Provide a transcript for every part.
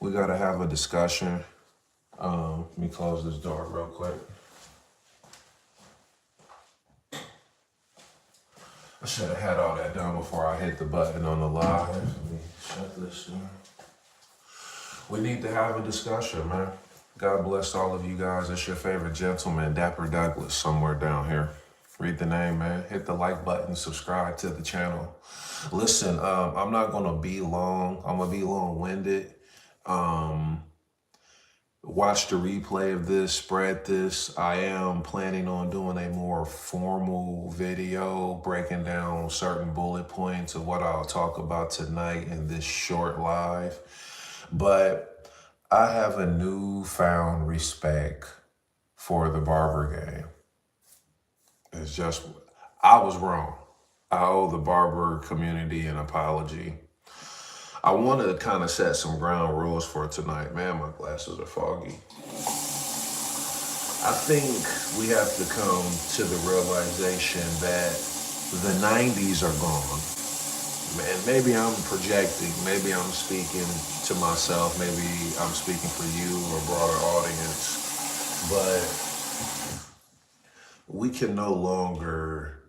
We gotta have a discussion. Let me close this door real quick. I should have had all that done before I hit the button on the live. Let me shut this down. We need to have a discussion, man. God bless all of you guys. It's your favorite gentleman, Dapper Douglas, somewhere down here. Read the name, man. Hit the like button, subscribe to the channel. Listen, I'm not gonna be long. I'm gonna be long-winded. Watch the replay of this, spread this. I am planning on doing a more formal video breaking down certain bullet points of what I'll talk about tonight in this short live. But I have a newfound respect for the barber game. It's just, I was wrong. I owe the barber community an apology. I want to kind of set some ground rules for tonight. Man, my glasses are foggy. I think we have to come to the realization that the 90s are gone. And maybe I'm projecting, maybe I'm speaking to myself, maybe I'm speaking for you or a broader audience, but we can no longer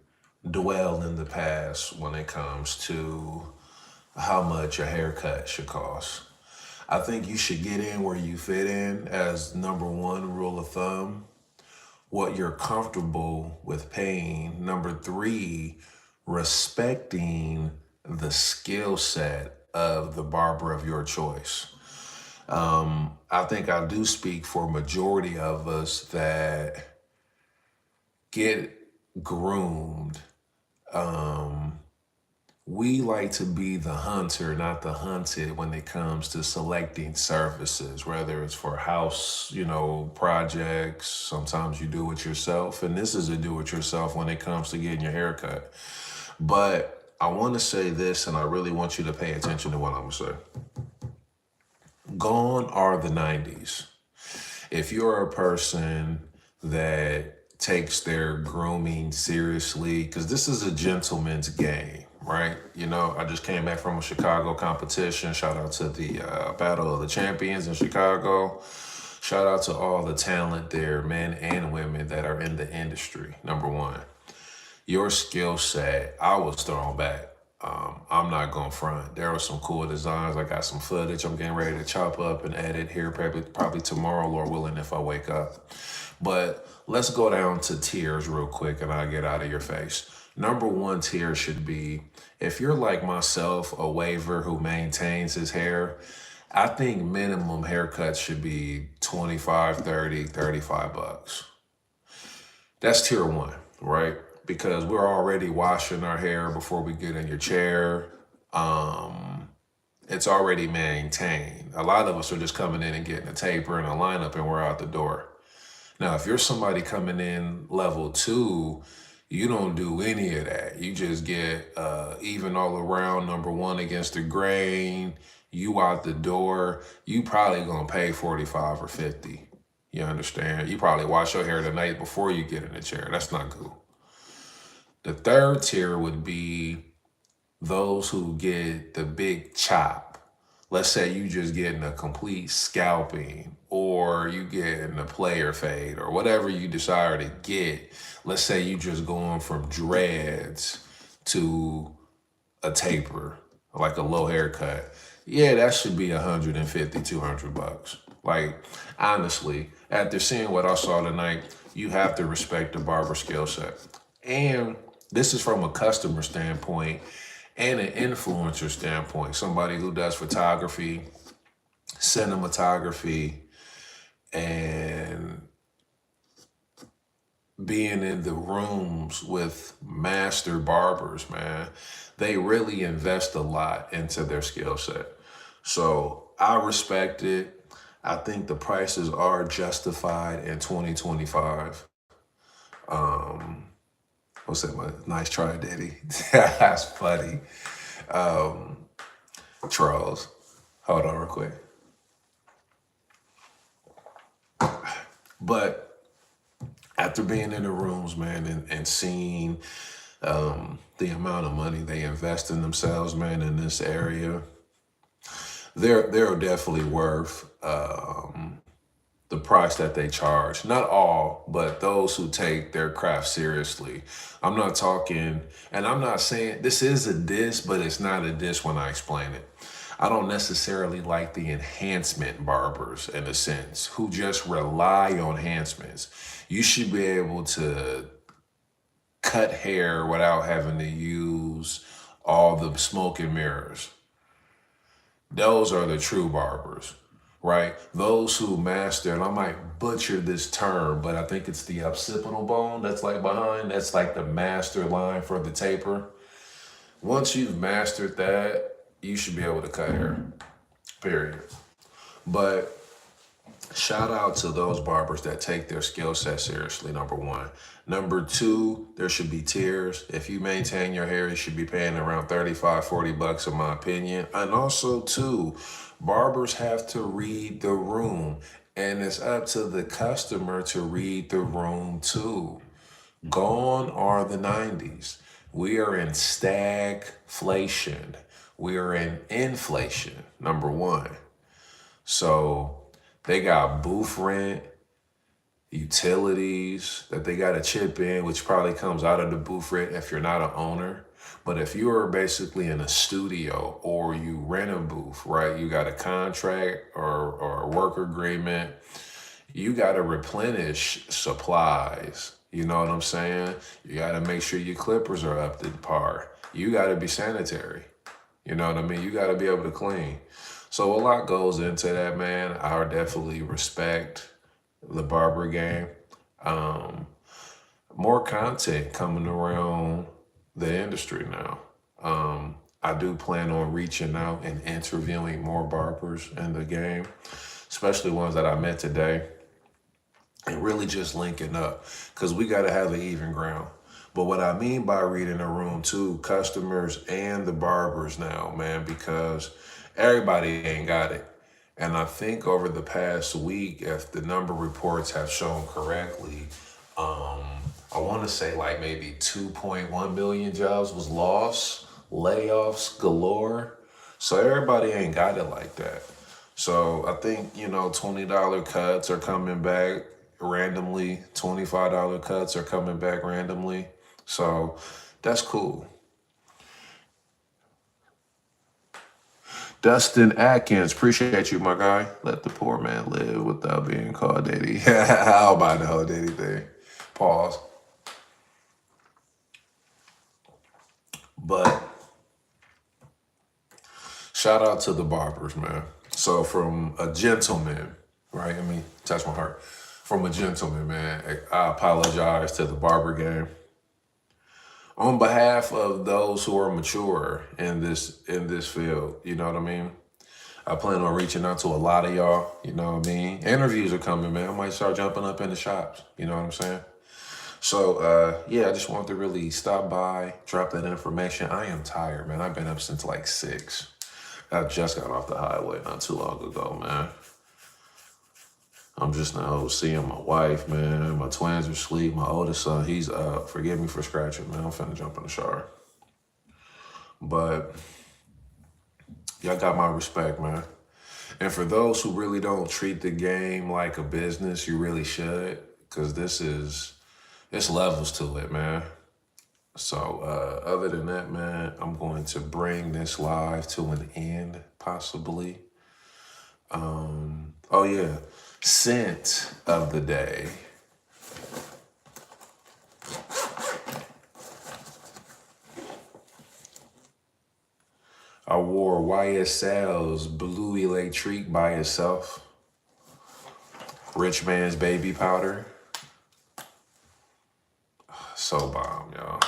dwell in the past when it comes to how much a haircut should cost. I think you should get in where you fit in as number one rule of thumb, what you're comfortable with paying. Number three, respecting the skill set of the barber of your choice. I think I do speak for a majority of us that get groomed. We like to be the hunter, not the hunted when it comes to selecting services, whether it's for house, projects. Sometimes you do it yourself, and this is a do-it-yourself when it comes to getting your hair cut. But I want to say this, and I really want you to pay attention to what I'm going to say. Gone are the 90s. If you're a person that takes their grooming seriously, because this is a gentleman's game, right? I just came back from a Chicago competition. Shout out to the Battle of the Champions in Chicago. Shout out to all the talent there, men and women that are in the industry. Number one, your skill set, I was thrown back. I'm not going to front. There were some cool designs. I got some footage I'm getting ready to chop up and edit here probably tomorrow, Lord willing, if I wake up. But let's go down to tiers real quick and I'll get out of your face. Number one tier should be, if you're like myself, a waver who maintains his hair, I think minimum haircuts should be 25, 30, 35 bucks. That's tier one, right? Because we're already washing our hair before we get in your chair. It's already maintained. A lot of us are just coming in and getting a taper and a lineup and we're out the door. Now, if you're somebody coming in level 2, you don't do any of that. You just get even all around, number one against the grain, you out the door, you probably gonna pay 45 or 50. You understand? You probably wash your hair the night before you get in the chair. That's not cool. The third tier would be those who get the big chop. Let's say you just getting a complete scalping or you getting a player fade or whatever you desire to get. Let's say you just going from dreads to a taper, like a low haircut. Yeah, that should be 150, 200 bucks. Like, honestly, after seeing what I saw tonight, you have to respect the barber skill set. And this is from a customer standpoint and an influencer standpoint, somebody who does photography, cinematography, and being in the rooms with master barbers, man. They really invest a lot into their skill set. So I respect it. I think the prices are justified in 2025. What's that? Nice try, Diddy. That's funny. Trolls. Hold on real quick. But after being in the rooms, man, and seeing the amount of money they invest in themselves, man, in this area, they're definitely worth the price that they charge. Not all, but those who take their craft seriously. I'm not talking, and I'm not saying this is a diss, but it's not a diss when I explain it. I don't necessarily like the enhancement barbers in a sense who just rely on enhancements. You should be able to cut hair without having to use all the smoke and mirrors. Those are the true barbers, right? Those who master, and I might butcher this term, but I think it's the occipital bone that's like behind, that's like the master line for the taper. Once you've mastered that, you should be able to cut hair, period. But shout out to those barbers that take their skill set seriously, number one. Number two, there should be tiers. If you maintain your hair, you should be paying around 35, 40 bucks in my opinion. And also two, barbers have to read the room. And it's up to the customer to read the room too. Gone are the 90s. We are in stagflation. We are in inflation, number one. So they got booth rent, utilities that they got to chip in, which probably comes out of the booth rent if you're not an owner. But if you are basically in a studio or you rent a booth, right, you got a contract or a work agreement, you got to replenish supplies. You know what I'm saying? You got to make sure your clippers are up to par. You got to be sanitary. You know what I mean? You got to be able to clean. So a lot goes into that, man. I definitely respect the barber game. More content coming around the industry now. I do plan on reaching out and interviewing more barbers in the game, especially ones that I met today, and really just linking up because we got to have an even ground. But what I mean by reading the room too, customers and the barbers now, man, because everybody ain't got it. And I think over the past week, if the number reports have shown correctly, I want to say like maybe 2.1 million jobs was lost, layoffs galore. So everybody ain't got it like that. So I think, $20 cuts are coming back randomly, $25 cuts are coming back randomly. So that's cool. Dustin Atkins, appreciate you, my guy. Let the poor man live without being called Diddy. How about the whole Diddy thing? Pause. But shout out to the barbers, man. So from a gentleman, right? Let me touch my heart. From a gentleman, man, I apologize to the barber game. On behalf of those who are mature in this field, you know what I mean? I plan on reaching out to a lot of y'all, you know what I mean? Interviews are coming, man. I might start jumping up in the shops, you know what I'm saying? So, yeah, I just wanted to really stop by, drop that information. I am tired, man. I've been up since like 6. I just got off the highway not too long ago, man. I'm just now seeing my wife, man. My twins are asleep. My oldest son, he's up. Forgive me for scratching, man. I'm finna jump in the shower. But y'all got my respect, man. And for those who really don't treat the game like a business, you really should. Because it's levels to it, man. So other than that, man, I'm going to bring this live to an end, possibly. Oh, yeah. Scent of the day. I wore YSL's Blue Electrique by itself. Rich Man's Baby Powder. So bomb, y'all.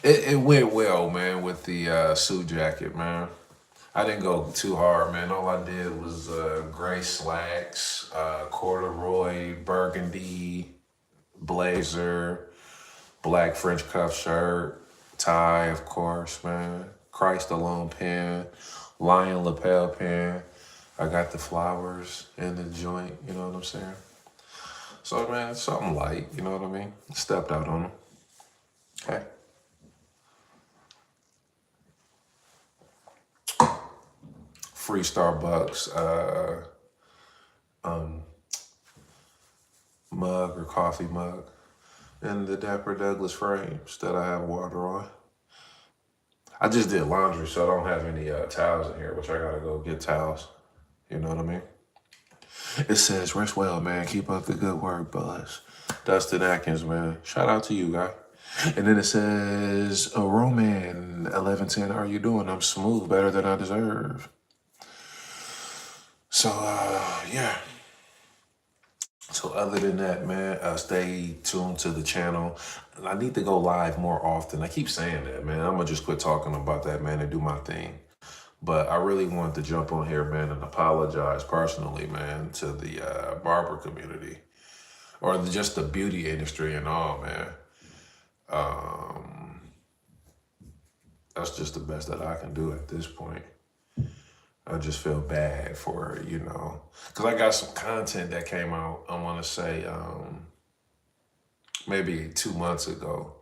It went well, man, with the suit jacket, man. I didn't go too hard, man. All I did was gray slacks, corduroy, burgundy, blazer, black French cuff shirt, tie, of course, man. Christ alone pen, lion lapel pen. I got the flowers in the joint, you know what I'm saying? So, man, something light, you know what I mean? Stepped out on them. Okay. free Starbucks mug or coffee mug, and the Dapper Douglas frames that I have water on. I just did laundry, so I don't have any towels in here, which I gotta go get towels. You know what I mean? It says, rest well, man. Keep up the good work, Buzz. Dustin Atkins, man. Shout out to you, guy. And then it says, Roman 1110, how are you doing? I'm smooth, better than I deserve. So, yeah. So other than that, man, stay tuned to the channel. I need to go live more often. I keep saying that, man. I'm going to just quit talking about that, man, and do my thing. But I really wanted to jump on here, man, and apologize personally, man, to the barber community. Or just the beauty industry and all, man. That's just the best that I can do at this point. I just feel bad for, you know, because I got some content that came out, I want to say, maybe 2 months ago,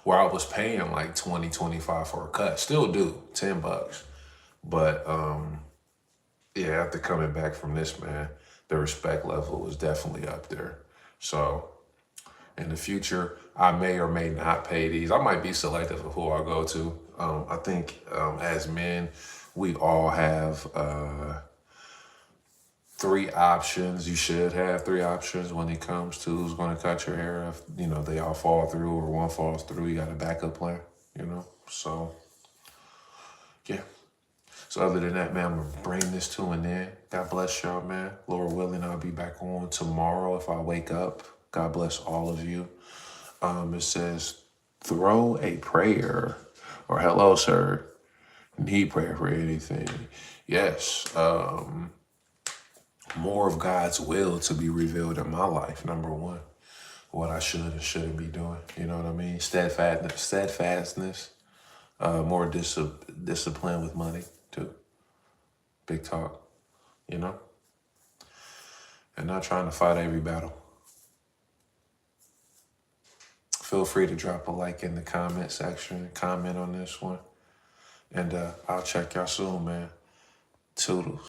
where I was paying like $20, $25 for a cut. Still do, $10. But, yeah, after coming back from this, man, the respect level was definitely up there. So in the future, I may or may not pay these. I might be selective of who I go to. I think as men, we all have 3 options. You should have 3 options when it comes to who's going to cut your hair. If, you know, they all fall through or one falls through, you got a backup plan, you know? So, yeah. So other than that, man, I'm going to bring this to an end. God bless y'all, man. Lord willing, I'll be back on tomorrow if I wake up. God bless all of you. It says, throw a prayer, or hello, sir. Need prayer for anything. Yes. More of God's will to be revealed in my life, number one. What I should and shouldn't be doing. You know what I mean? Steadfastness. More discipline with money, too. Big talk, you know? And not trying to fight every battle. Feel free to drop a like in the comment section, comment on this one. And I'll check y'all soon, man. Toodles.